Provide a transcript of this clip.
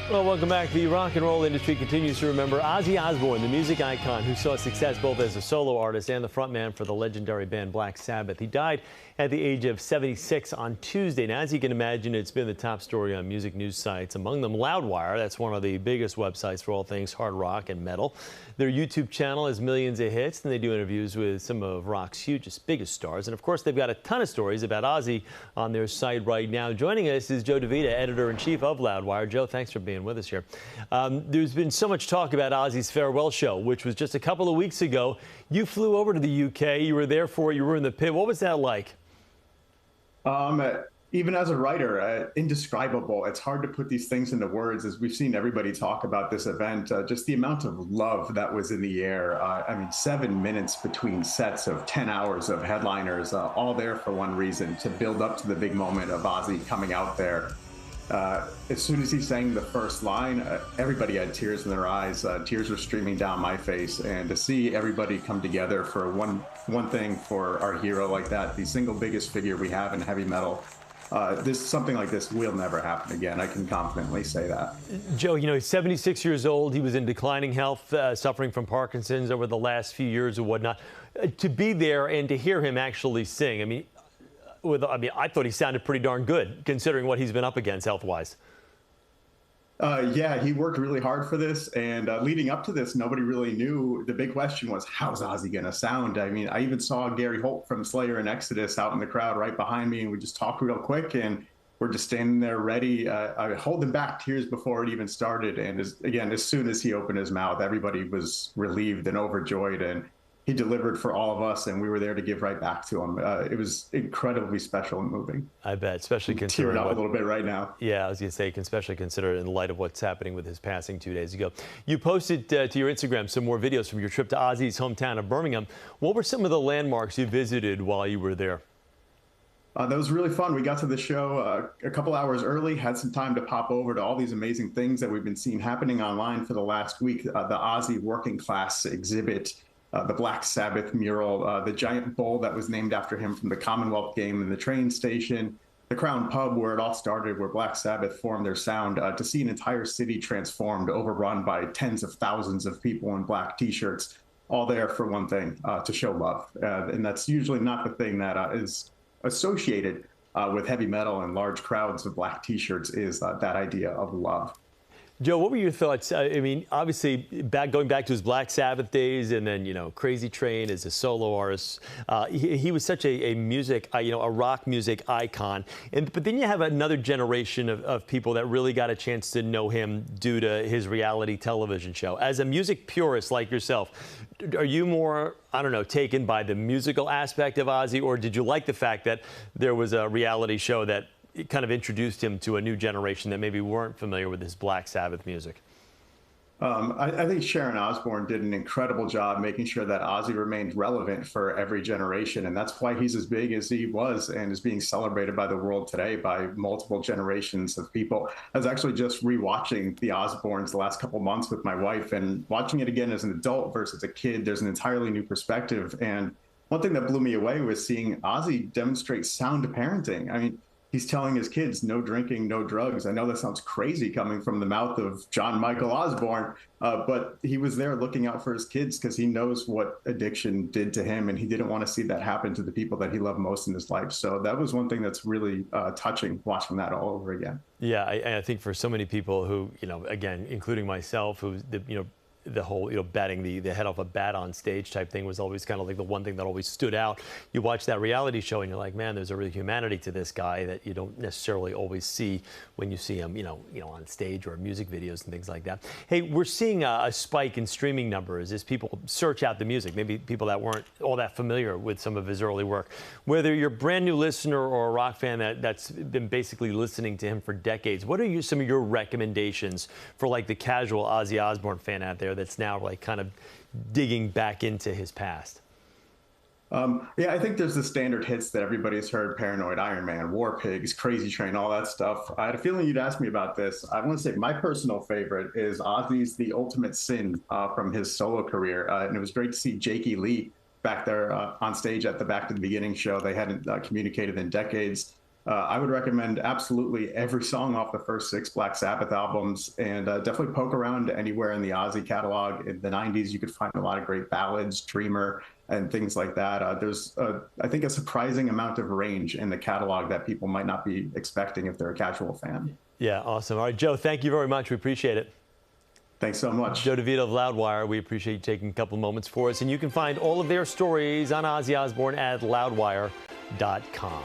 Well, welcome back. The rock and roll industry continues to remember Ozzy Osbourne, the music icon who saw success both as a solo artist and the frontman for the legendary band Black Sabbath. He died at the age of 76 on Tuesday. Now, as you can imagine, it's been the top story on music news sites, among them Loudwire. That's one of the biggest websites for all things hard rock and metal. Their YouTube channel has millions of hits, and they do interviews with some of rock's hugest, biggest stars. And of course, they've got a ton of stories about Ozzy on their site right now. Joining us is Joe DiVita, editor-in-chief of Loudwire. Joe, thanks for being with us here. There's been so much talk about Ozzy's farewell show, which was just a couple of weeks ago. You flew over to the UK. You were there for it. You were in the pit. What was that like? Even as a writer, indescribable. It's hard to put these things into words, as we've seen everybody talk about this event. Just the amount of love that was in the air. I mean, 7 minutes between sets of 10 hours of headliners, all there for one reason, to build up to the big moment of Ozzy coming out there. As soon as he sang the first line, everybody had tears in their eyes. Tears were streaming down my face. And to see everybody come together for one thing for our hero like that, the single biggest figure we have in heavy metal, something like this will never happen again. I can confidently say that. Joe, you know, he's 76 years old. He was in declining health, suffering from Parkinson's over the last few years or whatnot. To be there and to hear him actually sing, I thought he sounded pretty darn good, considering what he's been up against health-wise. Yeah, he worked really hard for this, and leading up to this, nobody really knew. The big question was, how's Ozzy going to sound? I mean, I even saw Gary Holt from Slayer and Exodus out in the crowd right behind me, and we just talked real quick, and we're just standing there ready. I holding back tears before it even started, and as soon as he opened his mouth, everybody was relieved and overjoyed, and he delivered for all of us, and we were there to give right back to him. It was incredibly special and moving. I bet, especially considering tearing up a little bit right now. Yeah, I was going to say, especially consider in light of what's happening with his passing 2 days ago. You posted to your Instagram some more videos from your trip to Ozzy's hometown of Birmingham. What were some of the landmarks you visited while you were there? That was really fun. We got to the show a couple hours early, had some time to pop over to all these amazing things that we've been seeing happening online for the last week. The Ozzy Working Class exhibit, the Black Sabbath mural, the giant bowl that was named after him from the Commonwealth game in the train station, the Crown Pub where it all started, where Black Sabbath formed their sound, to see an entire city transformed, overrun by tens of thousands of people in black T-shirts, all there for one thing, to show love. And that's usually not the thing that is associated with heavy metal and large crowds of black T-shirts, is that idea of love. Joe, what were your thoughts? I mean, obviously, going back to his Black Sabbath days, and then, you know, Crazy Train as a solo artist, he was such a music, a rock music icon. But then you have another generation of people that really got a chance to know him due to his reality television show. As a music purist like yourself, are you more, I don't know, taken by the musical aspect of Ozzy, or did you like the fact that there was a reality show that it kind of introduced him to a new generation that maybe weren't familiar with his Black Sabbath music? I think Sharon Osbourne did an incredible job making sure that Ozzy remained relevant for every generation. And that's why he's as big as he was and is being celebrated by the world today by multiple generations of people. I was actually just rewatching the Osbournes the last couple months with my wife, and watching it again as an adult versus a kid, there's an entirely new perspective. And one thing that blew me away was seeing Ozzy demonstrate sound parenting. I mean, he's telling his kids, no drinking, no drugs. I know that sounds crazy coming from the mouth of John Michael Osbourne, but he was there looking out for his kids because he knows what addiction did to him, and he didn't want to see that happen to the people that he loved most in his life. So that was one thing that's really touching, watching that all over again. Yeah, I think for so many people who, again, including myself, who, the whole, batting the head off a bat on stage type thing was always kind of like the one thing that always stood out. You watch that reality show and you're like, man, there's a real humanity to this guy that you don't necessarily always see when you see him, on stage or music videos and things like that. Hey, we're seeing a spike in streaming numbers as people search out the music, maybe people that weren't all that familiar with some of his early work. Whether you're a brand new listener or a rock fan that's been basically listening to him for decades, what are some of your recommendations for like the casual Ozzy Osbourne fan out there that's now like kind of digging back into his past? Yeah, I think there's the standard hits that everybody's heard: Paranoid, Iron Man, War Pigs, Crazy Train, all that stuff. I had a feeling you'd ask me about this. I want to say my personal favorite is Ozzy's The Ultimate Sin from his solo career. And it was great to see Jakey Lee back there on stage at the Back to the Beginning show. They hadn't communicated in decades. I would recommend absolutely every song off the first 6 Black Sabbath albums, and definitely poke around anywhere in the Ozzy catalog. In the 90s, you could find a lot of great ballads, Dreamer, and things like that. There's, I think, a surprising amount of range in the catalog that people might not be expecting if they're a casual fan. Yeah, awesome. All right, Joe, thank you very much. We appreciate it. Thanks so much. Joe DiVita of Loudwire, we appreciate you taking a couple moments for us. And you can find all of their stories on Ozzy Osbourne at loudwire.com.